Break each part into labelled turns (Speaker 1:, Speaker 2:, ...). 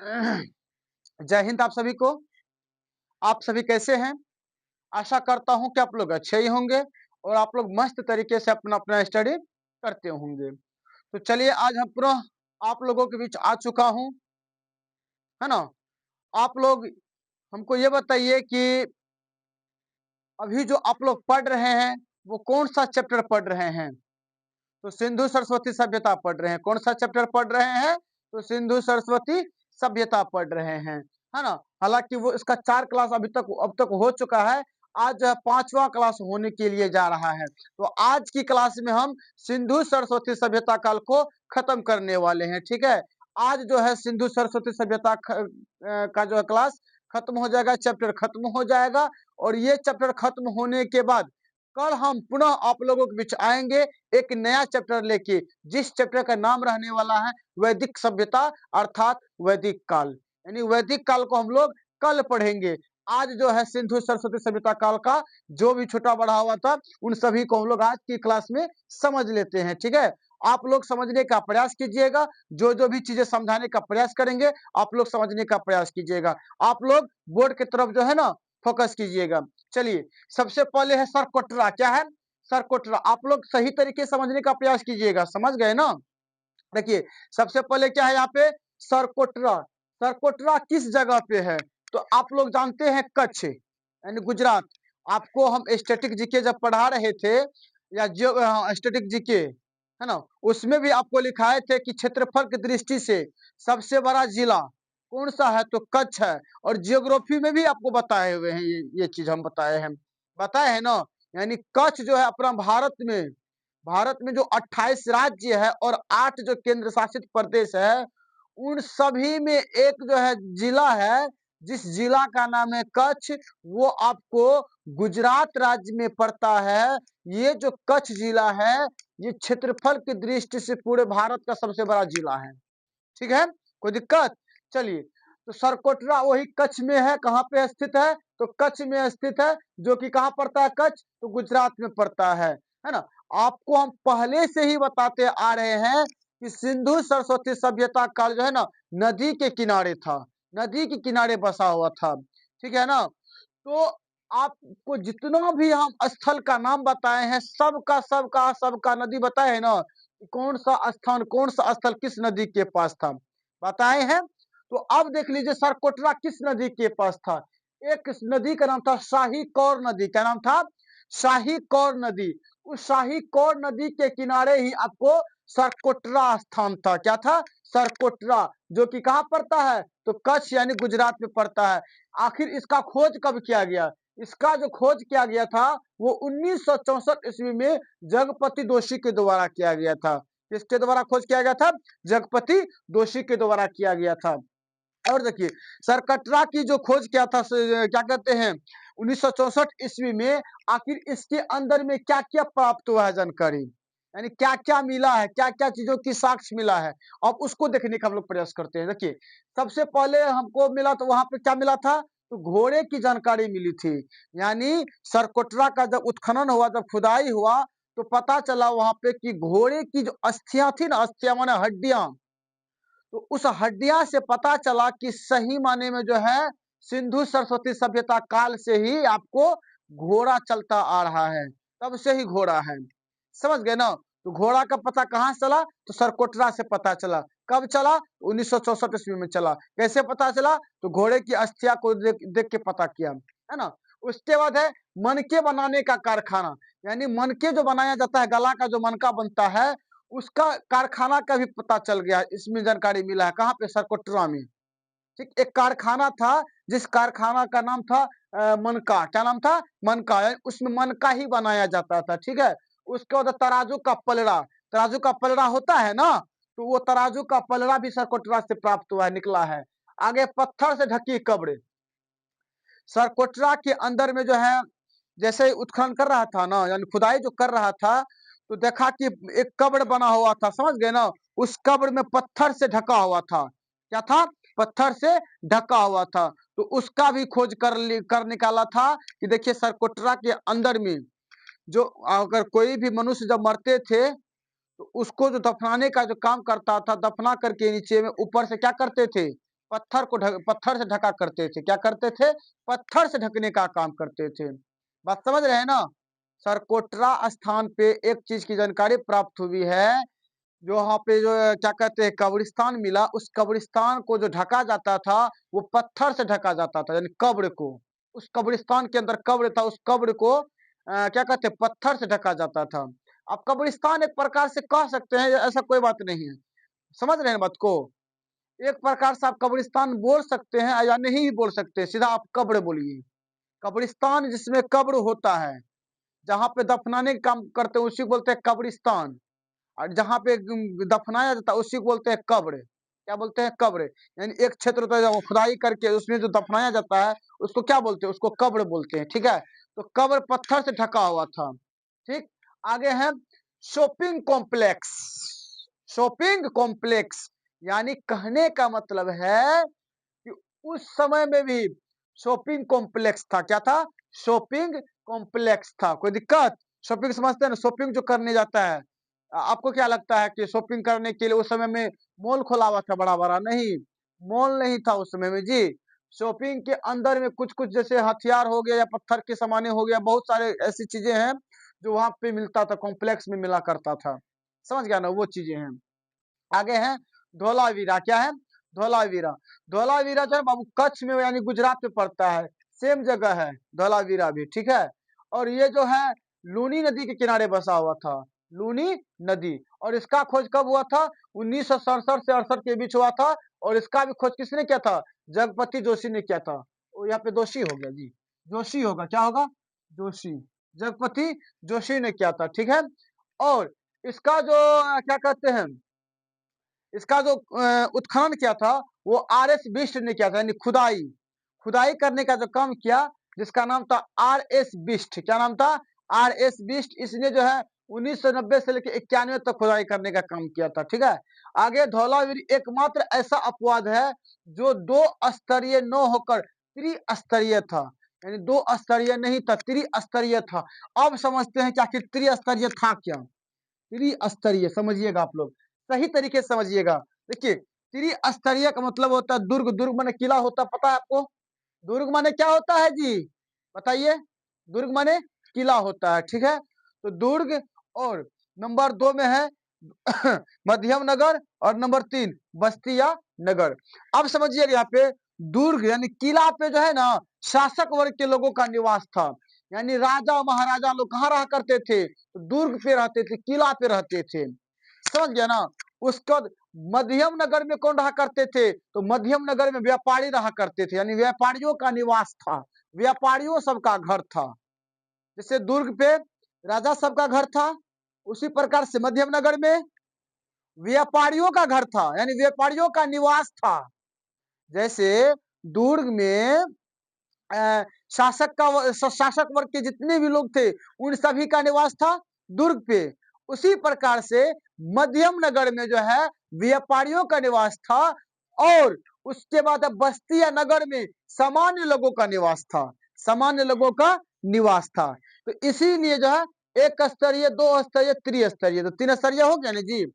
Speaker 1: जय हिंद आप सभी को। आप सभी कैसे हैं? आशा करता हूं कि आप लोग अच्छे ही होंगे और आप लोग मस्त तरीके से अपना अपना स्टडी करते होंगे। तो चलिए आज हम पुनः आप लोगों के बीच आ चुका हूं, है ना? आप लोग हमको ये बताइए कि अभी जो आप लोग पढ़ रहे हैं वो कौन सा चैप्टर पढ़ रहे हैं? तो सिंधु सरस्वती सभ्यता पढ़ रहे हैं। कौन सा चैप्टर पढ़ रहे हैं? तो सिंधु सरस्वती सभ्यता पढ़ रहे हैं, है ना? हालांकि वो इसका 4 क्लास अब तक हो चुका है। आज जो है 5वां क्लास होने के लिए जा रहा है। तो आज की क्लास में हम सिंधु सरस्वती सभ्यता काल को खत्म करने वाले हैं, ठीक है? आज जो है सिंधु सरस्वती सभ्यता का जो है क्लास खत्म हो जाएगा, चैप्टर खत्म हो जाएगा और ये चैप्टर खत्म होने के बाद कल हम पुनः आप लोगों के बीच आएंगे एक नया चैप्टर लेके, जिस चैप्टर का नाम रहने वाला है वैदिक सभ्यता अर्थात वैदिक काल। यानी वैदिक काल को हम लोग कल पढ़ेंगे। आज जो है सिंधु सरस्वती सभ्यता काल का जो भी छोटा बड़ा हुआ था उन सभी को हम लोग आज की क्लास में समझ लेते हैं, ठीक है? आप लोग समझने का प्रयास कीजिएगा। जो जो भी चीजें समझाने का प्रयास करेंगे आप लोग समझने का प्रयास कीजिएगा। आप लोग बोर्ड की तरफ जो है ना फोकस कीजिएगा। चलिए, सबसे पहले है सरकोटरा। क्या है? सरकोटरा। आप लोग सही तरीके से समझने का प्रयास कीजिएगा। समझ गए ना? देखिए, सबसे पहले क्या है यहाँ पे? सरकोटरा। सरकोटरा किस जगह पे है? तो आप लोग जानते हैं कच्छ यानी गुजरात। आपको हम स्टैटिक जीके जब पढ़ा रहे थे या जो स्टैटिक जीके, है ना, उसमें भी आपको लिखाए थे कि क्षेत्रफल की दृष्टि से सबसे बड़ा जिला कौन सा है? तो कच्छ है। और जियोग्राफी में भी आपको बताए हुए हैं, ये चीज हम बताए हैं ना। यानी कच्छ जो है अपना भारत में जो 28 राज्य है और 8 जो केंद्र शासित प्रदेश है, उन सभी में एक जो है जिला है, जिस जिला का नाम है कच्छ। वो आपको गुजरात राज्य में पड़ता है। ये जो कच्छ जिला है, ये क्षेत्रफल की दृष्टि से पूरे भारत का सबसे बड़ा जिला है। ठीक है, कोई दिक्कत? चलिए, तो सरकोटरा वही कच्छ में है। कहाँ पे स्थित है? तो कच्छ में स्थित है, जो कि कहाँ पड़ता है? कच्छ, तो गुजरात में पड़ता है ना? आपको हम पहले से ही बताते आ रहे हैं कि सिंधु सरस्वती सभ्यता काल जो है ना नदी के किनारे था, नदी के किनारे बसा हुआ था, ठीक है ना? तो आपको जितना भी हम स्थल का नाम बताए हैं, सबका नदी बताए हैं ना, कौन सा स्थान कौन सा स्थल किस नदी के पास था बताए हैं। तो अब देख लीजिए सरकोटरा किस नदी के पास था। एक नदी का नाम था शाही कौर नदी। क्या नाम था? शाही कौर नदी। उस शाही कौर नदी के किनारे ही आपको सरकोटरा स्थान था। क्या था? सरकोटरा, जो कि कहाँ पड़ता है? तो कच्छ यानी गुजरात में पड़ता है। आखिर इसका खोज कब किया गया? इसका जो खोज किया गया था वो 1964 ईस्वी में जगपति दोषी के द्वारा किया गया था। किसके द्वारा खोज किया गया था? जगपति दोषी के द्वारा किया गया था। और देखिए, सरकटरा की जो खोज किया था क्या कहते हैं 1964 ईस्वी में, आखिर इसके अंदर में क्या क्या प्राप्त हुआ है जानकारी, यानी क्या क्या मिला है, क्या क्या चीजों की साक्ष्य मिला है, अब उसको देखने का हम लोग प्रयास करते हैं। देखिए, सबसे पहले हमको मिला तो वहां पे क्या मिला था? तो घोड़े की जानकारी मिली थी। यानी सरकोटरा का जब उत्खनन हुआ, जब खुदाई हुआ, तो पता चला वहां पे कि घोड़े की जो अस्थियां थी ना, अस्थियां माने हड्डियां, तो उस हड्डियां से पता चला कि सही माने में जो है सिंधु सरस्वती सभ्यता काल से ही आपको घोड़ा चलता आ रहा है, तब से ही घोड़ा है। समझ गए ना? तो घोड़ा का पता कहाँ चला? तो सरकोटरा से पता चला। कब चला? 1964 ईस्वी में चला। कैसे पता चला? तो घोड़े की अस्थिया को देख के पता किया, है ना? उसके बाद है मनके बनाने का कारखाना। यानी मनके जो बनाया जाता है, गला का जो मनका बनता है, उसका कारखाना का भी पता चल गया। इसमें जानकारी मिला है। कहाँ पे? सरकोटरा में। ठीक, एक कारखाना था जिस कारखाना का नाम था मनका। क्या नाम था? मनका। उसमें मनका ही बनाया जाता था, ठीक है। उसके बाद तराजू का पलड़ा। तराजू का पलड़ा होता है ना, तो वो तराजू का पलड़ा भी सरकोटरा से प्राप्त हुआ है, निकला है। आगे पत्थर से ढकी कब्र। सरकोटरा के अंदर में जो है, जैसे उत्खनन कर रहा था ना, यानी खुदाई जो कर रहा था, तो देखा कि एक कब्र बना हुआ था। समझ गए ना? उस कब्र में पत्थर से ढका हुआ था। क्या था? पत्थर से ढका हुआ था। तो उसका भी खोज कर निकाला था कि देखिए सरकोटरा के अंदर में जो अगर कोई भी मनुष्य जब मरते थे तो उसको जो दफनाने का जो काम करता था, दफना करके नीचे में ऊपर से क्या करते थे? पत्थर से ढका करते थे। क्या करते थे? पत्थर से ढकने का काम करते थे। बात समझ रहे हैं ना? सरकोटरा स्थान पे एक चीज की जानकारी प्राप्त हुई है, जो वहाँ पे जो क्या कहते हैं कब्रिस्तान मिला, उस कब्रिस्तान को जो ढका जाता था वो पत्थर से ढका जाता था, यानी कब्र को। उस कब्रिस्तान के अंदर कब्र था, उस कब्र को क्या कहते हैं पत्थर से ढका जाता था। अब कब्रिस्तान एक प्रकार से कह सकते हैं, ऐसा कोई बात नहीं है। समझ रहे हैं बात को? एक प्रकार से आप कब्रिस्तान बोल सकते हैं या नहीं बोल सकते, सीधा आप कब्र बोलिए। कब्रिस्तान जिसमें कब्र होता है, जहाँ पे दफनाने का काम करते हैं उसी को बोलते हैं कब्रिस्तान। और जहाँ पे दफनाया जाता है उसी को बोलते हैं कब्र। क्या बोलते हैं? कब्र। यानी एक क्षेत्र होता है जब खुदाई करके उसमें जो दफनाया जाता है उसको क्या बोलते हैं? उसको कब्र बोलते हैं। ठीक है, तो कब्र पत्थर से ढका हुआ था। ठीक, आगे है शॉपिंग कॉम्प्लेक्स। शॉपिंग कॉम्प्लेक्स यानी कहने का मतलब है कि उस समय में भी शॉपिंग कॉम्प्लेक्स था। क्या था? शॉपिंग कॉम्प्लेक्स था। कोई दिक्कत? शॉपिंग समझते हैं ना, शॉपिंग जो करने जाता है। आपको क्या लगता है कि शॉपिंग करने के लिए उस समय में मॉल खोला हुआ था बड़ा बड़ा? नहीं, मॉल नहीं था उस समय में जी। शॉपिंग के अंदर में कुछ कुछ जैसे हथियार हो गया या पत्थर के सामाने हो गया, बहुत सारे ऐसी चीजें हैं जो वहां पे मिलता था, कॉम्प्लेक्स में मिला करता था। समझ गया ना? वो चीजें हैं। आगे है धोलावीरा। क्या है? धोलावीरा। धोलावीरा जो है बाबू कच्छ में यानी गुजरात में पड़ता है। सेम जगह है धोलावीरा भी। ठीक है, और ये जो है लूनी नदी के किनारे बसा हुआ था। लूनी नदी। और इसका खोज कब हुआ था? 1967 से 68 के बीच हुआ था। और इसका भी खोज किसने किया था? जगपति जोशी ने किया था। वो यहाँ पे दोषी हो गया जी, जोशी होगा। क्या होगा? जोशी। जगपति जोशी ने किया था। ठीक है, और इसका जो क्या कहते हैं, इसका जो उत्खनन किया था वो आर.एस. बिष्ट ने किया था, यानी खुदाई। खुदाई करने का जो काम किया, जिसका नाम था आर.एस. बिष्ट। क्या नाम था? आर.एस. बिष्ट। इसने जो है 1990 से लेकर 91 तक खुदाई करने का काम किया था। ठीक है, आगे धौलावीर एकमात्र ऐसा अपवाद है जो 2 स्तरीय न होकर त्रिस्तरीय था। यानी 2 स्तरीय नहीं था, त्रिस्तरीय था। अब समझते हैं कि आखिर त्रिस्तरीय था क्या। त्रिस्तरीय समझिएगा आप लोग, सही तरीके से समझिएगा। देखिए, त्रिस्तरीय का मतलब होता है दुर्ग। दुर्ग माने किला होता है, पता है आपको? दुर्ग माने क्या होता है जी, बताइए? दुर्ग माने किला होता है। ठीक है, तो दुर्ग। और नंबर 2 में है मध्यम नगर, और नंबर 3 बस्तिया नगर। अब समझिएगा, यहाँ पे दुर्ग यानी किला पे जो है ना शासक वर्ग के लोगों का निवास था। यानी राजा महाराजा लोग कहाँ रहा करते थे? तो दुर्ग पे रहते थे, किला पे रहते थे। समझ गया ना? उसके बाद मध्यम नगर में कौन रहा करते थे? तो मध्यम नगर में व्यापारी रहा करते थे, यानी व्यापारियों का निवास था, व्यापारियों सबका घर था। जैसे दुर्ग पे राजा सबका घर था, उसी प्रकार से मध्यम नगर में व्यापारियों का घर था, यानी व्यापारियों का निवास था। जैसे दुर्ग में शासक वर्ग के जितने भी लोग थे उन सभी का निवास था दुर्ग पे। उसी प्रकार से मध्यम नगर में जो है व्यापारियों का निवास था, और उसके बाद बस्तिया नगर में सामान्य लोगों का निवास था। सामान्य लोगों का निवास था। तो इसीलिए जो है 1 स्तरीय, 2 स्तरीय, त्रिस्तरीय, तो 3 स्तरीय हो गया ना जी।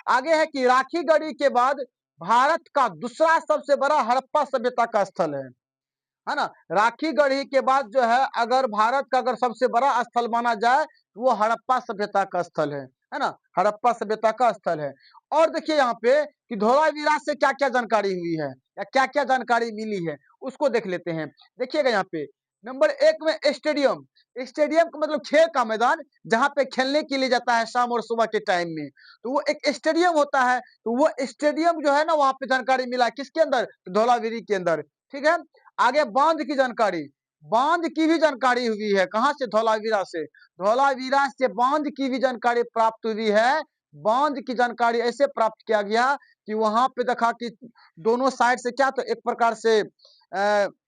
Speaker 1: आगे है कि राखी गढ़ी के बाद भारत का दूसरा सबसे बड़ा हड़प्पा सभ्यता का स्थल है ना। राखी गढ़ी के बाद जो है अगर भारत का अगर सबसे बड़ा स्थल माना जाए तो वो हड़प्पा सभ्यता का स्थल है ना। हड़प्पा सभ्यता का स्थल है। और देखिए यहाँ पे कि धोलावीरा से क्या क्या जानकारी हुई है या क्या क्या जानकारी मिली है, उसको देख लेते हैं। देखिएगा यहाँ पे नंबर 1 में स्टेडियम। स्टेडियम का मतलब खेल का मैदान, जहाँ पे खेलने के लिए जाता है शाम और सुबह के टाइम में, तो वो एक स्टेडियम होता है। तो वो स्टेडियम जो है ना वहां पे जानकारी मिला किसके अंदर? धौलावीरी के अंदर। ठीक है, आगे बांध की जानकारी। बांध की भी जानकारी हुई है, कहां से? धौलावीरा से। धौलावीरा से बांध की भी जानकारी प्राप्त हुई है। बांध की जानकारी ऐसे प्राप्त किया गया कि वहां पे देखा कि दोनों साइड से क्या, तो एक प्रकार से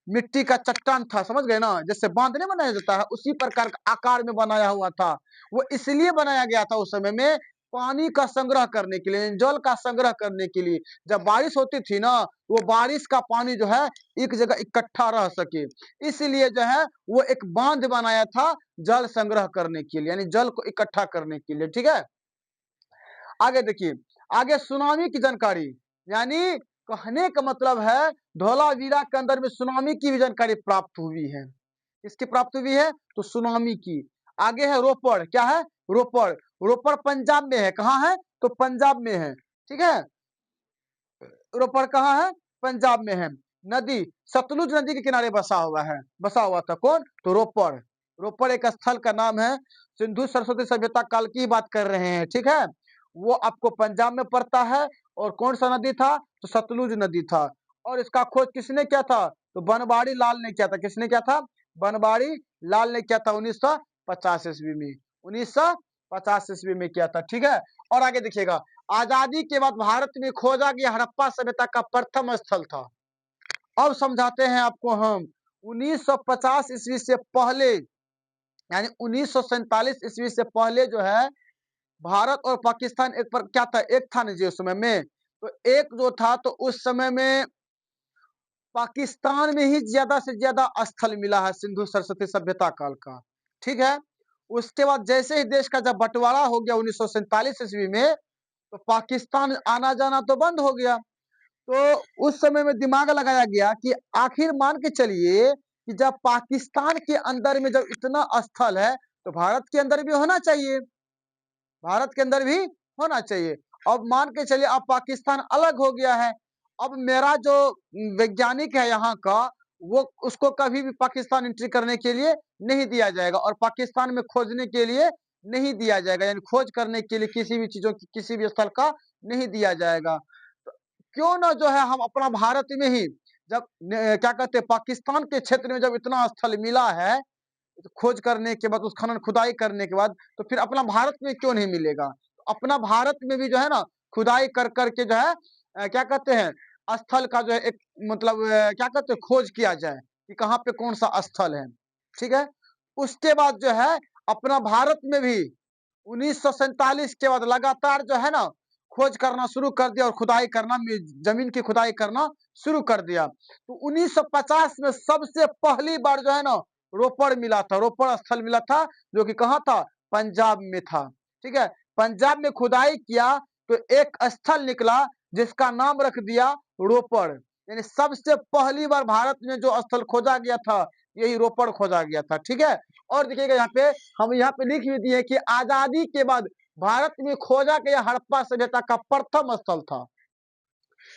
Speaker 1: मिट्टी का चट्टान था। समझ गए ना? जैसे बांध नहीं बनाया जाता है उसी प्रकार का आकार में बनाया हुआ था। वो इसलिए बनाया गया था उस समय में पानी का संग्रह करने के लिए, जल का संग्रह करने के लिए। जब बारिश होती थी ना, वो बारिश का पानी जो है एक जगह इकट्ठा रह सके, इसलिए जो है वो एक बांध बनाया था जल संग्रह करने के लिए, यानी जल को इकट्ठा करने के लिए। ठीक है, आगे देखिए, आगे सुनामी की जानकारी। यानी कहने का मतलब है धौलावीरा के अंदर में सुनामी की भी जानकारी प्राप्त हुई है। किसकी प्राप्त हुई है? तो सुनामी की। आगे है रोपड़, क्या है? रोपड़। रोपड़ पंजाब में है, कहाँ है? तो पंजाब में है, ठीक है। रोपड़ कहाँ है? पंजाब में है। नदी, सतलुज नदी के किनारे बसा हुआ है, बसा हुआ था कौन? तो रोपड़। रोपड़ एक स्थल का नाम है, सिंधु सरस्वती सभ्यता काल की बात कर रहे हैं, ठीक है। वो आपको पंजाब में पड़ता है। और कौन सा नदी था? तो सतलुज नदी था। और इसका खोज किसने किया था? तो बनवारी लाल ने किया था। किसने किया था? बनवारी लाल ने किया था 1950 ईस्वी में। 1950 ईस्वी में किया था, ठीक है। और आगे देखिएगा, आजादी के बाद भारत में खोजा गया हड़प्पा सभ्यता का प्रथम स्थल था। अब समझाते हैं आपको हम। 1950 ईस्वी से पहले, यानी 1947 ईस्वी से पहले जो है, भारत और पाकिस्तान एक पर क्या था? एक था ना जी उस समय में। तो एक जो था, तो उस समय में पाकिस्तान में ही ज्यादा से ज्यादा स्थल मिला है सिंधु सरस्वती सभ्यता काल का, ठीक है। उसके बाद जैसे ही देश का जब बंटवारा हो गया 1947 ईस्वी में, तो पाकिस्तान आना जाना तो बंद हो गया। तो उस समय में दिमाग लगाया गया कि आखिर मान के चलिए कि जब पाकिस्तान के अंदर में जब इतना स्थल है, तो भारत के अंदर भी होना चाहिए। भारत के अंदर भी होना चाहिए। अब मान के चलिए अब पाकिस्तान अलग हो गया है। अब मेरा जो वैज्ञानिक है यहाँ का, वो उसको कभी भी पाकिस्तान एंट्री करने के लिए नहीं दिया जाएगा, और पाकिस्तान में खोजने के लिए नहीं दिया जाएगा, यानी खोज करने के लिए किसी भी चीजों की, किसी भी स्थल का नहीं दिया जाएगा। तो क्यों ना जो है हम अपना भारत में ही, जब क्या कहते हैं, पाकिस्तान के क्षेत्र में जब इतना स्थल मिला है, तो खोज करने के बाद, उस खनन खुदाई करने के बाद, तो फिर अपना भारत में क्यों नहीं मिलेगा? तो अपना भारत में भी जो है ना, खुदाई कर करके जो है क्या कहते हैं, स्थल का जो है एक मतलब क्या कहते हैं, खोज किया जाए कि कहाँ पे कौन सा स्थल है, ठीक है। उसके बाद जो है अपना भारत में भी 1947 के बाद लगातार जो है ना, खोज करना शुरू कर दिया, और खुदाई करना, जमीन की खुदाई करना शुरू कर दिया। तो 1950 में सबसे पहली बार जो है ना, रोपड़ मिला था, रोपड़ स्थल मिला था, जो कि कहाँ था? पंजाब में था, ठीक है। पंजाब में खुदाई किया, तो एक स्थल निकला जिसका नाम रख दिया रोपड़। यानी सबसे पहली बार भारत में जो स्थल खोजा गया था, यही रोपड़ खोजा गया था, ठीक है। और देखिएगा यहाँ पे, हम यहाँ पे लिख भी दिए कि आजादी के बाद भारत में खोजा गया हड़प्पा सभ्यता का प्रथम स्थल था,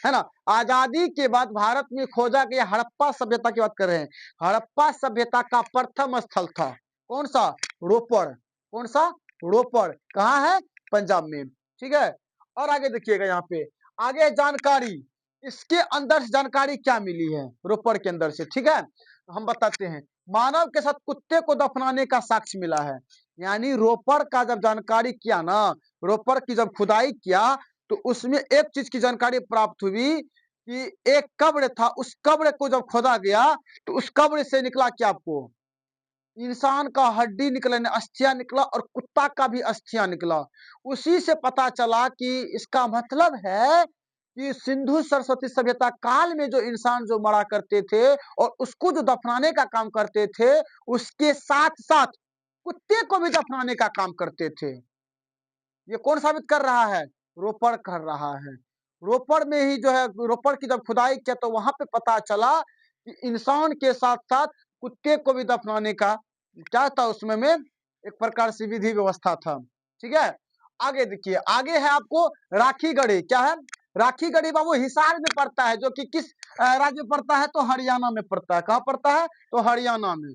Speaker 1: है ना। आजादी के बाद भारत में खोजा गया हड़प्पा सभ्यता की बात कर रहे हैं। हड़प्पा सभ्यता का प्रथम स्थल था कौन सा? रोपड़। कौन सा? रोपड़। कहाँ है? पंजाब में, ठीक है। और आगे देखिएगा यहाँ पे, आगे जानकारी, इसके अंदर से जानकारी क्या मिली है रोपड़ के अंदर से, ठीक है। हम बताते हैं। मानव के साथ कुत्ते को दफनाने का साक्ष्य मिला है। यानी रोपड़ का जब जानकारी किया ना, रोपड़ की जब खुदाई किया, तो उसमें एक चीज की जानकारी प्राप्त हुई कि एक कब्र था, उस कब्र को जब खोदा गया, तो उस कब्र से निकला क्या? आपको इंसान का हड्डी निकला, अस्थियां निकला, और कुत्ता का भी अस्थियां निकला। उसी से पता चला कि इसका मतलब है कि सिंधु सरस्वती सभ्यता काल में जो इंसान जो मरा करते थे, और उसको जो दफनाने का काम करते थे, उसके साथ साथ कुत्ते को भी दफनाने का काम करते थे। ये कौन साबित कर रहा है? रोपड़ कर रहा है। रोपड़ में ही जो है, रोपड़ की जब खुदाई किया, तो वहां पे पता चला कि इंसान के साथ साथ कुत्ते को भी दफनाने का क्या था उसमें में, एक प्रकार से विधि व्यवस्था था, ठीक है। आगे देखिए, आगे है आपको राखी गढ़ी। क्या है? राखी गढ़ी बाबू हिसार में पड़ता है, जो कि किस राज्य में पड़ता है? तो हरियाणा में पड़ता है। कहाँ पड़ता है? तो हरियाणा में।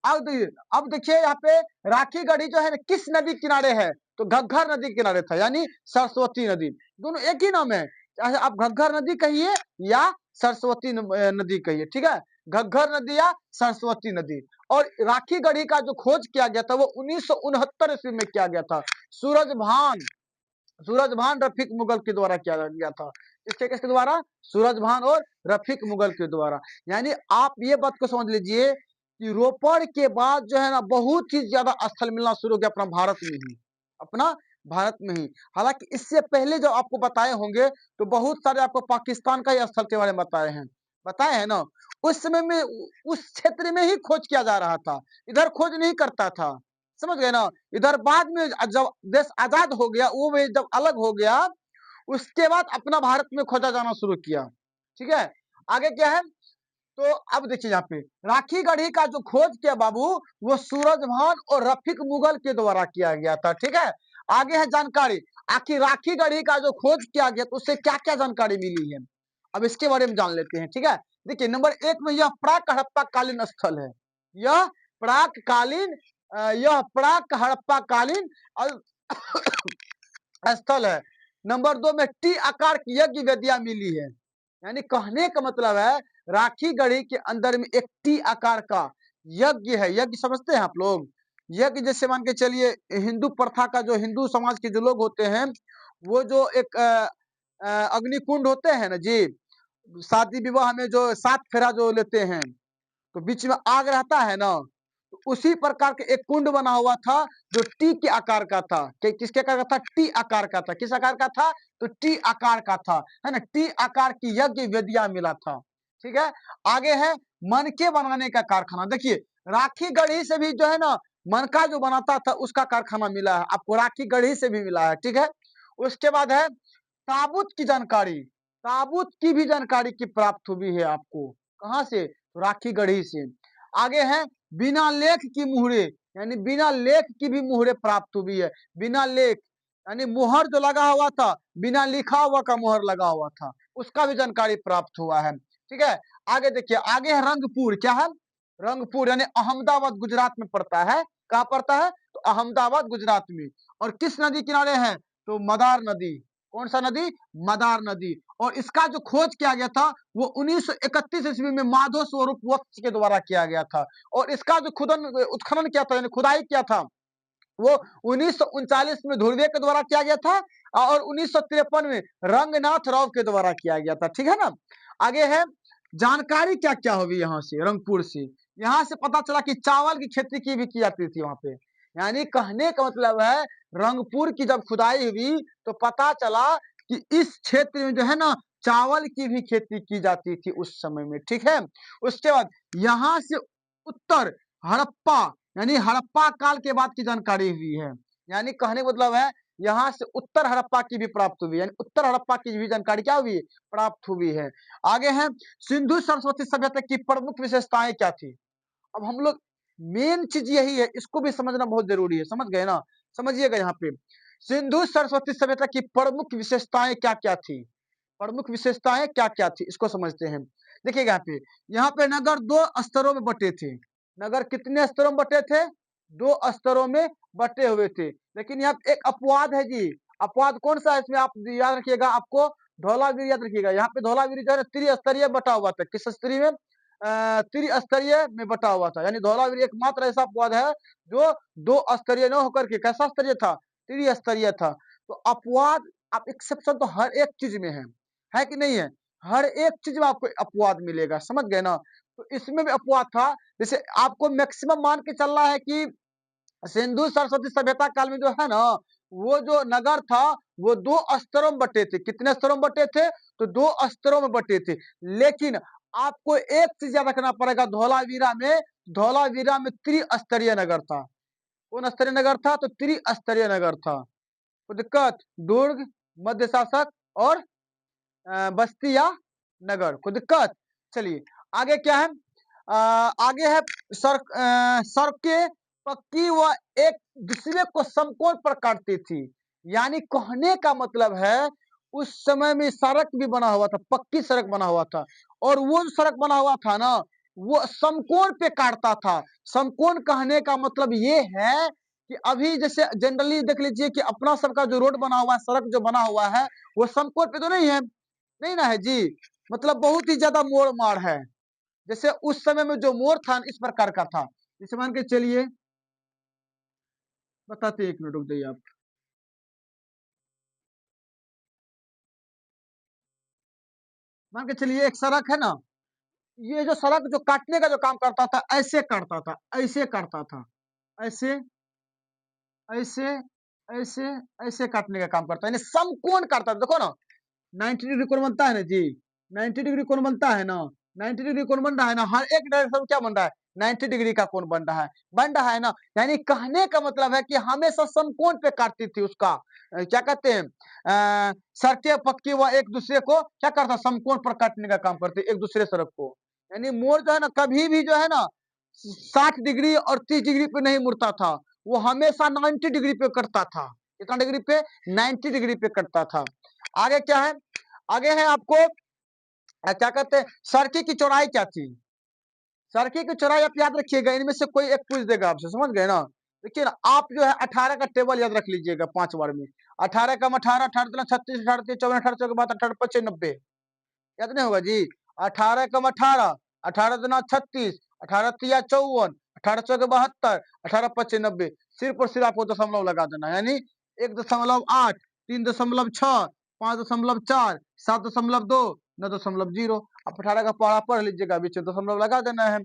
Speaker 1: अब देखिए यहाँ पे राखी गढ़ी जो है ना, किस नदी किनारे है? तो घग्घर नदी किनारे था, यानी सरस्वती नदी। दोनों एक ही नाम है, चाहे आप घग्घर नदी कहिए या सरस्वती नदी कहिए, ठीक है। घग्घर नदी या सरस्वती नदी। और राखी गढ़ी का जो खोज किया गया था, वो 1969 ईस्वी में किया गया था। सूरजभान, सूरजभान रफीक मुगल के द्वारा किया गया था। किसके द्वारा? सूरजभान और रफीक मुगल के द्वारा। यानी आप ये बात को समझ लीजिए कि रोपड़ के बाद जो है ना, बहुत ही ज्यादा स्थल मिलना शुरू हो गया अपना भारत में ही, अपना भारत में ही। हालांकि इससे पहले जो आपको बताए होंगे, तो बहुत सारे आपको पाकिस्तान का ही स्थल के बारे में बताए हैं ना। उस समय में उस क्षेत्र में ही खोज किया जा रहा था, इधर खोज नहीं करता था, समझ गए ना। इधर बाद में जब देश आजाद हो गया, वो जब अलग हो गया, उसके बाद अपना भारत में खोजा जाना शुरू किया। ठीक है। आगे क्या है, तो अब देखिए यहाँ पे राखी गढ़ी का जो खोज किया बाबू, वो सूरजभान और रफीक मुगल के द्वारा किया गया था। ठीक है। आगे है जानकारी, आखिर राखी गढ़ी का जो खोज किया गया तो उससे क्या क्या जानकारी मिली है, अब इसके बारे में जान लेते हैं। ठीक है। देखिए नंबर एक में यह प्राक हड़प्पा कालीन स्थल है, यह प्राक कालीन यह प्राक हड़प्पा कालीन स्थल है। नंबर दो में टी आकार की यज्ञ वेदियां मिली है, यानी कहने का मतलब है राखी गढ़ी के अंदर में एक टी आकार का यज्ञ है। यज्ञ समझते हैं आप लोग, यज्ञ जैसे मान के चलिए हिंदू प्रथा का, जो हिंदू समाज के जो लोग होते हैं वो जो एक अग्निकुंड होते हैं ना जी, शादी विवाह में जो 7 फेरा जो लेते हैं तो बीच में आग रहता है ना, तो उसी प्रकार के एक कुंड बना हुआ था जो टी के आकार का था। किसके आकार का था? टी आकार का था। किस आकार का था? तो टी आकार का था, है ना। टी आकार की यज्ञ वेदियां मिला था। ठीक है। आगे है मनके बनाने का कारखाना। देखिए राखी गढ़ी से भी जो है ना मनका जो बनाता था उसका कारखाना मिला है आपको, राखी गढ़ी से भी मिला है। ठीक है। उसके बाद है ताबूत की जानकारी, ताबूत की भी जानकारी की प्राप्त हुई है आपको, कहां से? राखी गढ़ी से। आगे है बिना लेख की मुहरे, यानी बिना लेख की भी मुहरे प्राप्त हुई है। बिना लेख यानी मुहर जो लगा हुआ था, बिना लिखा हुआ का मुहर लगा हुआ था, उसका भी जानकारी प्राप्त हुआ है। ठीक है। आगे देखिए, आगे है रंगपुर। क्या है? रंगपुर यानी अहमदाबाद गुजरात में पड़ता है। कहाँ पड़ता है? तो अहमदाबाद गुजरात में। और किस नदी किनारे है? तो मदार नदी। कौन सा नदी? मदार नदी। और इसका जो खोज किया गया था वो 1931 ईस्वी में माधव स्वरूप वत्स के द्वारा किया गया था। और इसका जो उत्खनन किया था, यानी खुदाई किया था, वो 1939 में ध्रुवे के द्वारा किया गया था और 1953 में रंगनाथ राव के द्वारा किया गया था। ठीक है ना। आगे है जानकारी क्या क्या होगी यहाँ से, रंगपुर से। यहाँ से पता चला कि चावल की खेती की भी की जाती थी वहां पे, यानी कहने का मतलब है रंगपुर की जब खुदाई हुई तो पता चला कि इस क्षेत्र में जो है ना चावल की भी खेती की जाती थी उस समय में। ठीक है। उसके बाद यहाँ से उत्तर हड़प्पा, यानी हड़प्पा काल के बाद की जानकारी हुई है, यानी कहने का मतलब है यहाँ से उत्तर हड़प्पा की भी प्राप्त हुई, यानी उत्तर हड़प्पा की भी जानकारी क्या हुई? प्राप्त हुई है। आगे है सिंधु सरस्वती सभ्यता की प्रमुख विशेषताएं क्या थी। अब हम लोग मेन चीज यही है, इसको भी समझना बहुत जरूरी है, समझ गए ना। समझिएगा यहाँ पे सिंधु सरस्वती सभ्यता की प्रमुख विशेषताएं क्या क्या थी, प्रमुख विशेषताएं क्या क्या थी इसको समझते हैं। देखिएगा यहाँ पे नगर 2 स्तरों में बटे थे। नगर कितने स्तरों में बटे थे? 2 स्तरों में बटे हुए थे। लेकिन यहाँ पे एक अपवाद है जी। अपवाद कौन सा है इसमें? आप याद रखिएगा, आपको धौलावीर याद रखिएगा। यहाँ पे धौलावीर जो है त्रिस्तरीय बटा हुआ था। किस स्तरीय में? त्रिस्तरीय में बटा हुआ था, यानी धौलावीर एकमात्र ऐसा अपवाद है जो 2 स्तरीय न होकर के कैसा स्तरीय था? त्रिस्तरीय था। तो अपवाद, आप एक्सेप्शन तो हर एक चीज में है कि नहीं है? हर एक चीज में आपको अपवाद मिलेगा, समझ गए ना। तो इसमें भी अपवाद था। जैसे आपको मैक्सिमम मान के चलना है कि सिंधु सरस्वती सभ्यता काल में जो है ना वो जो नगर था वो 2 स्तरों में बटे थे। कितने स्तरों में बटे थे? तो 2 स्तरों में बटे थे। लेकिन आपको एक चीज याद रखना पड़ेगा, धौलावीरा में त्रिस्तरीय नगर था। कौन स्तरीय नगर था? तो त्रिस्तरीय नगर था। कोई दिक्कत? दुर्ग, मध्य शासक और बस्ती या नगर, कोई दिक्कत? चलिए आगे क्या है? आगे है सड़कें पक्की व एक दूसरे को समकोण पर काटती थी, यानी कहने का मतलब है उस समय में सड़क भी बना हुआ था, पक्की सड़क बना हुआ था। और वो जो सड़क बना हुआ था ना वो समकोण पे काटता था। समकोण कहने का मतलब ये है कि अभी जैसे जनरली देख लीजिए कि अपना सबका जो रोड बना हुआ है, सड़क जो बना हुआ है वो समकोण पे तो नहीं है, नहीं ना है जी, मतलब बहुत ही ज्यादा मोड़ माड़ है। जैसे उस समय में जो मोड़ था इस प्रकार का था। जैसे मान के चलिए, बताते 1 मिनट रुक जाइए आप। मान के चलिए एक सड़क है ना, ये जो सड़क जो काटने का जो काम करता था ऐसे काटता था, ऐसे काटता था, ऐसे ऐसे ऐसे ऐसे काटने का काम करता है, यानी समकोण काटता था। देखो ना 90 डिग्री कोण बनता है ना जी, 90 डिग्री कोण बनता है ना, 90 डिग्री कोण बन रहा है ना, हर एक डायरेक्शन में क्या बन रहा है? 90 डिग्री का कोण बन रहा है ना। यानी कहने का मतलब है कि हमेशा समकोण पे काटती थी उसका, क्या कहते हैं, सड़कें पक्की व एक दूसरे को क्या करता, समकोण पर काटने का काम करते एक दूसरे सड़क को। यानी मोड़ जो है ना, कभी भी जो है ना 60 डिग्री और 30 डिग्री पे नहीं मुड़ता था, वो हमेशा 90 डिग्री पे कटता था। कितना डिग्री पे? 90 डिग्री पे कटता था। आगे क्या है, आगे है आपको क्या कहते हैं, सड़की की चौड़ाई क्या थी? सड़की की चौड़ाई आप याद रखिएगा, इनमें से कोई एक पूछ देगा आपसे, समझ गए ना। देखिए ना, आप जो है 18 का टेबल याद रख लीजिएगा 5 बार में। 18 कम 18, 18 36, 18 54, 18 के बाद 18 25 90, याद नहीं होगा जी। 18 कम 18, 18 दुना 36, 18 तिया 54, 18 चौके 72, 18 25 90। सिर्फ और सिर्फ आपको दशमलव लगा देना, यानी 1.8, 3.6, 5.4, 7.2, 9.0। आप 18 का पहाड़ा पढ़ लीजिएगा, बीच में दशमलव लगा देना है।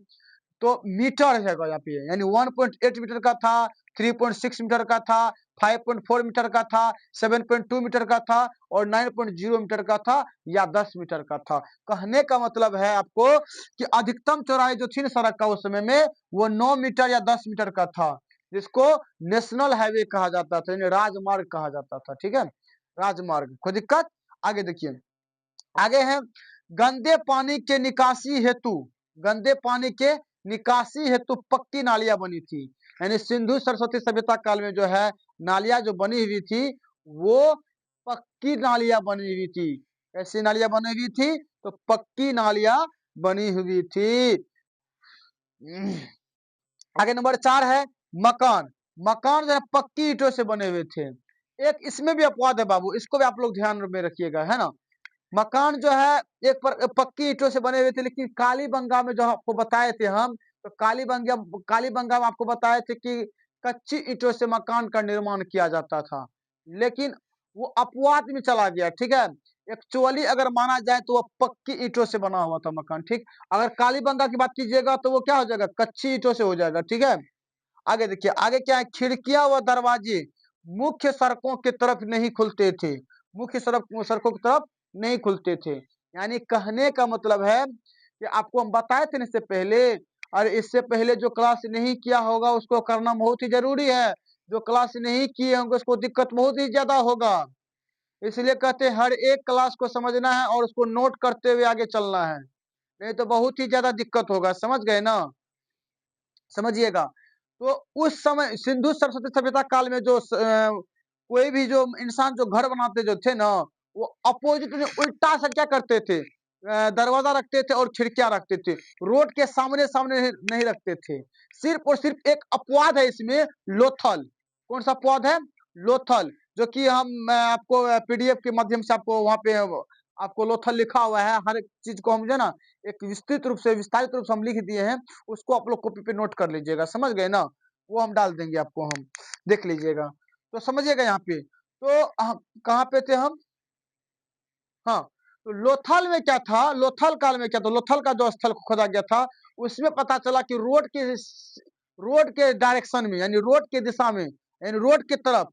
Speaker 1: तो मीटर है यहाँ पे, यानी 1.8 मीटर का था, 3.6 मीटर का था, 5.4 मीटर का था, 7.2 मीटर का था और 9.0 मीटर का था या 10 मीटर का था। कहने का मतलब है आपको कि अधिकतम चौड़ाई जो थी ना सड़क का उस समय में, वो 9 मीटर या 10 मीटर का था, जिसको नेशनल हाईवे कहा जाता था, यानी राजमार्ग कहा जाता था। ठीक है, राजमार्ग। कोई दिक्कत? आगे देखिए, आगे है गंदे पानी के निकासी हेतु, गंदे पानी के निकासी हेतु पक्की नालियां बनी थी। यानी सिंधु सरस्वती सभ्यता काल में जो है नालियां जो बनी हुई थी, वो पक्की नालियां बनी हुई थी। ऐसी नालियां बनी हुई थी, तो पक्की नालियां बनी हुई थी। आगे नंबर 4 है मकान। मकान जो है पक्की ईंटों से बने हुए थे। एक इसमें भी अपवाद है बाबू, इसको भी आप लोग ध्यान में रखिएगा, है ना। मकान जो है एक पर पक्की ईंटों से बने हुए थे, लेकिन कालीबंगा में जो आपको बताए थे हम, तो कालीबंगा में आपको बताए थे कि कच्ची ईंटों से मकान का निर्माण किया जाता था, लेकिन वो अपवाद में चला गया। ठीक है, एक्चुअली अगर माना जाए तो वो पक्की ईंटों से बना हुआ था मकान। ठीक, अगर कालीबंगा की बात कीजिएगा तो वो क्या हो जाएगा, कच्ची ईंटों से हो जाएगा। ठीक है, आगे देखिए, आगे क्या है, खिड़कियां व दरवाजे मुख्य सड़कों की तरफ नहीं खुलते थे, मुख्य सड़कों की तरफ नहीं खुलते थे। यानी कहने का मतलब है कि आपको हम बताए थे इससे पहले, और इससे पहले जो क्लास नहीं किया होगा उसको करना बहुत ही जरूरी है, जो क्लास नहीं किए होंगे उसको दिक्कत बहुत ही ज्यादा होगा। इसलिए कहते हैं हर एक क्लास को समझना है और उसको नोट करते हुए आगे चलना है, नहीं तो बहुत ही ज्यादा दिक्कत होगा। समझ गए ना, समझिएगा। तो उस समय सिंधु सरस्वती सभ्यता काल में जो कोई भी जो इंसान जो घर बनाते जो थे ना, वो अपोजिट में उल्टा सा क्या करते थे, दरवाजा रखते थे और खिड़कियां रखते थे, रोड के सामने सामने नहीं रखते थे। सिर्फ और सिर्फ एक अपवाद है इसमें, लोथल। कौन सा अपवाद है? लोथल, जो कि हम आपको पीडीएफ के माध्यम से आपको वहां पे आपको लोथल लिखा हुआ है, हर एक चीज को हम जो है ना एक विस्तृत रूप से विस्तारित रूप से हम लिख दिए हैं, उसको आप लोग कॉपी पे नोट कर लीजिएगा। समझ गए ना, वो हम डाल देंगे आपको, हम देख लीजिएगा तो समझिएगा। यहाँ पे तो कहाँ पे थे हम? हाँ, तो लोथल में क्या था, लोथल काल में क्या था, लोथल का जो स्थल खोदा गया था, उसमें पता चला कि रोड के डायरेक्शन में, यानी रोड के दिशा में, यानी रोड की तरफ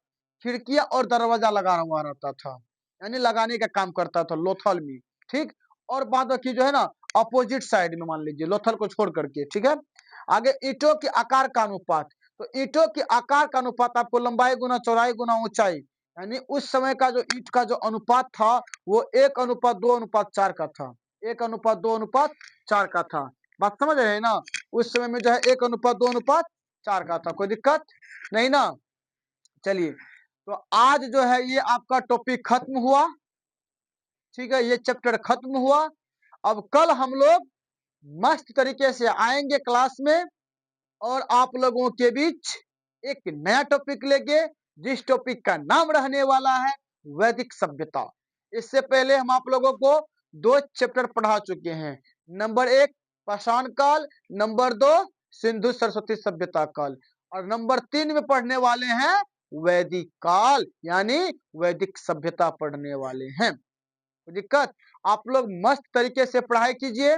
Speaker 1: खिड़कियां और दरवाजा लगा हुआ रहता था, यानी लगाने का काम करता था लोथल में। ठीक, और बाद बाकी जो है ना अपोजिट साइड में, मान लीजिए लोथल को छोड़ करके। ठीक है, आगे ईंटों के आकार का अनुपात। तो ईंटों के आकार का अनुपात आपको लंबाई गुना चौड़ाई गुना ऊंचाई, यानी उस समय का जो ईंट का जो अनुपात था वो 1:2:4 का था, 1:2:4 का था। बात समझ रहे हैं ना, उस समय में जो है 1:2:4 का था। कोई दिक्कत नहीं ना। चलिए, तो आज जो है ये आपका टॉपिक खत्म हुआ। ठीक है, ये चैप्टर खत्म हुआ। अब कल हम लोग मस्त तरीके से आएंगे क्लास में और आप लोगों के बीच एक नया टॉपिक लेके, जिस टॉपिक का नाम रहने वाला है वैदिक सभ्यता। इससे पहले हम आप लोगों को 2 चैप्टर पढ़ा चुके हैं, नंबर 1 पाषाण काल, नंबर 2 सिंधु सरस्वती सभ्यता काल, और नंबर 3 में पढ़ने वाले हैं वैदिक काल, यानी वैदिक सभ्यता पढ़ने वाले हैं। कोई दिक्कत? आप लोग मस्त तरीके से पढ़ाई कीजिए,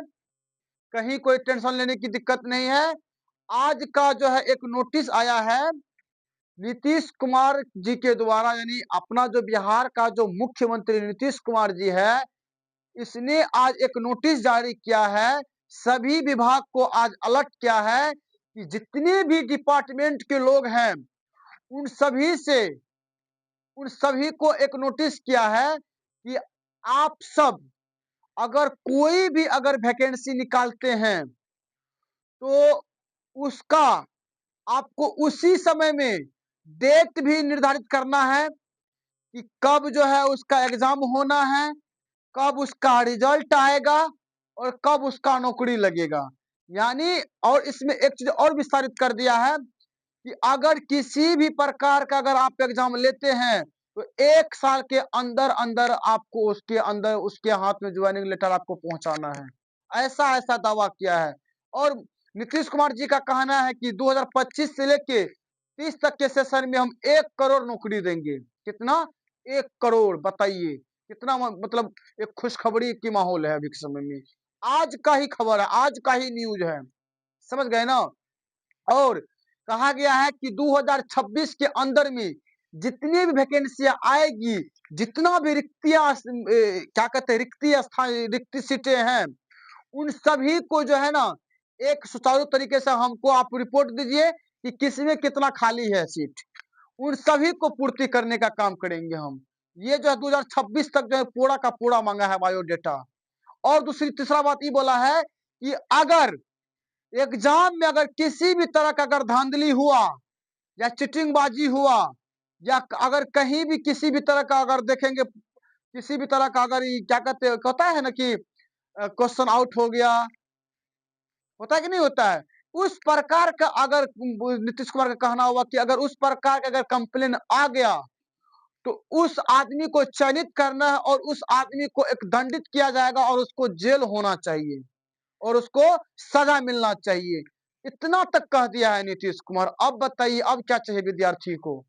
Speaker 1: कहीं कोई टेंशन लेने की दिक्कत नहीं है। आज का जो है एक नोटिस आया है नीतीश कुमार जी के द्वारा, यानी अपना जो बिहार का जो मुख्यमंत्री नीतीश कुमार जी है, इसने आज एक नोटिस जारी किया है, सभी विभाग को आज अलर्ट किया है कि जितने भी डिपार्टमेंट के लोग हैं उन सभी से उन सभी को एक नोटिस किया है कि आप सब अगर कोई भी अगर वैकेंसी निकालते हैं, तो उसका आपको उसी समय में डेट भी निर्धारित करना है कि कब जो है उसका एग्जाम होना है, कब उसका रिजल्ट आएगा और कब उसका नौकरी लगेगा। यानी और इसमें एक चीज और विस्तारित कर दिया है कि अगर किसी भी प्रकार का अगर आप एग्जाम लेते हैं, तो 1 साल के अंदर-अंदर आपको उसके हाथ में ज्वाइनिंग लेटर आपको पहुँचाना है। ऐसा-ऐसा दावा किया है और नीतीश कुमार जी का कहना है कि 2025 से लेके 30 तक के सेशन में हम 1 करोड़ नौकरी देंगे। कितना? 1 करोड़ बताइए। कितना मतलब एक खुशखबरी की माहौल है अभी के समय में। आज का ही खबर है, आज का ही न्यूज़ है। समझ गए ना? और कहा गया है कि 2026 के अंदर में जितनी भी वैकेंसियां आएगी, जितना भी क्या कहते हैं रिक्त सीटें हैं, उन सभी को जो है ना एक सुचारू तरीके से हमको आप रिपोर्ट दीजिए कि किसमें कितना खाली है सीट। उन सभी को पूर्ति करने का काम करेंगे हम। ये जो है 2026 तक जो है पूरा का पूरा मांगा है बायोडेटा। और तीसरा बात ये बोला है कि अगर एग्जाम में अगर किसी भी तरह का अगर धांधली हुआ या चीटिंगबाजी हुआ या अगर कहीं भी किसी भी तरह का अगर देखेंगे, किसी भी तरह का अगर क्या कहते हैं होता है ना कि क्वेश्चन आउट हो गया, होता है कि नहीं होता है? उस प्रकार का अगर नीतीश कुमार का कहना हुआ कि अगर उस प्रकार का अगर कंप्लेन आ गया, तो उस आदमी को चयनित करना है और उस आदमी को एक दंडित किया जाएगा और उसको जेल होना चाहिए और उसको सजा मिलना चाहिए। इतना तक कह दिया है नीतीश कुमार। अब बताइए अब क्या चाहिए विद्यार्थी को?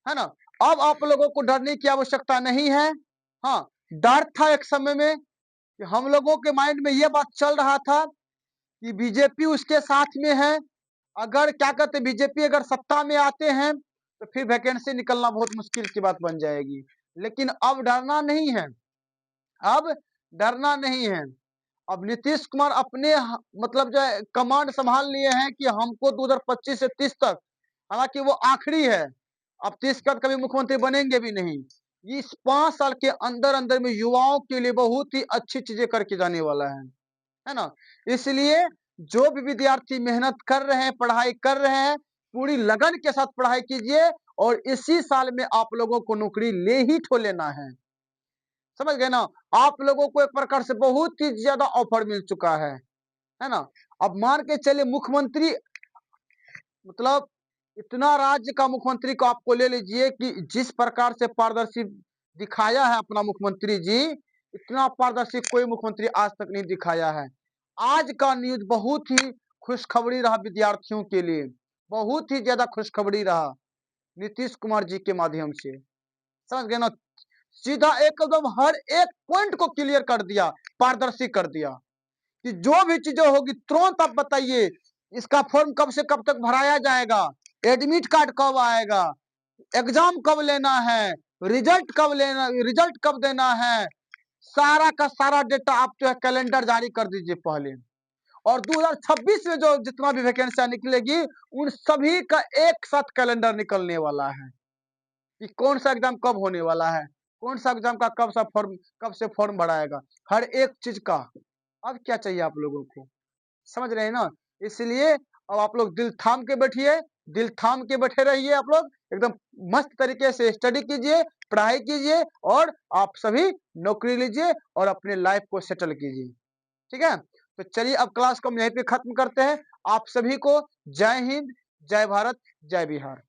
Speaker 1: है ना? अब आप लोगों को डरने की आवश्यकता नहीं है। हाँ, डर था एक समय में कि हम लोगों के माइंड में ये बात चल रहा था कि बीजेपी उसके साथ में है। अगर क्या कहते हैं बीजेपी अगर सत्ता में आते हैं, तो फिर वैकेंसी निकलना बहुत मुश्किल की बात बन जाएगी। लेकिन अब डरना नहीं है, अब डरना नहीं है। अब नीतीश कुमार अपने मतलब जो है कमांड संभाल लिए हैं कि हमको 2025 से 30 तक, हालांकि वो आखिरी है, अब 30 के बाद कभी मुख्यमंत्री बनेंगे भी नहीं। इस 5 साल के अंदर अंदर में युवाओं के लिए बहुत ही अच्छी चीजें करके जाने वाला है ना? इसलिए जो भी विद्यार्थी मेहनत कर रहे हैं, पढ़ाई कर रहे हैं, पूरी लगन के साथ पढ़ाई कीजिए और इसी साल में आप लोगों को नौकरी ले ही ठो लेना समझ गए ना? आप लोगों को एक प्रकार से बहुत ही ज्यादा ऑफर मिल चुका है ना? अब मान के चलिए मुख्यमंत्री मतलब इतना राज्य का मुख्यमंत्री को आपको ले लीजिए कि जिस प्रकार से पारदर्शी दिखाया है अपना मुख्यमंत्री जी, इतना पारदर्शी कोई मुख्यमंत्री आज तक नहीं दिखाया है। आज का न्यूज़ बहुत ही खुशखबरी रहा विद्यार्थियों के लिए, बहुत ही ज्यादा खुशखबरी रहा नीतीश कुमार जी के माध्यम से। समझ गए ना? सीधा एकदम हर एक पॉइंट को क्लियर कर दिया, पारदर्शी कर दिया कि जो भी चीजें होगी तुरंत आप बताइए, इसका फॉर्म कब से कब तक भराया जाएगा, एडमिट कार्ड कब आएगा, एग्जाम कब लेना है, रिजल्ट कब देना है, सारा का सारा डेटा आप जो है कैलेंडर जारी कर दीजिए पहले। और 2026 में जो जितना भी वैकेंसियां निकलेगी, उन सभी का एक साथ कैलेंडर निकलने वाला है कि कौन सा एग्जाम कब होने वाला है, कौन सा एग्जाम का कब से फॉर्म भराएगा, हर एक चीज का। अब क्या चाहिए आप लोगों को? समझ रहे हैं ना? इसलिए अब आप लोग दिल थाम के बैठिए, दिल थाम के बैठे रहिए, आप लोग एकदम मस्त तरीके से स्टडी कीजिए, पढ़ाई कीजिए और आप सभी नौकरी लीजिए और अपने लाइफ को सेटल कीजिए। ठीक है? तो चलिए अब क्लास को हम यहीं पे खत्म करते हैं। आप सभी को जय हिंद, जय भारत, जय बिहार।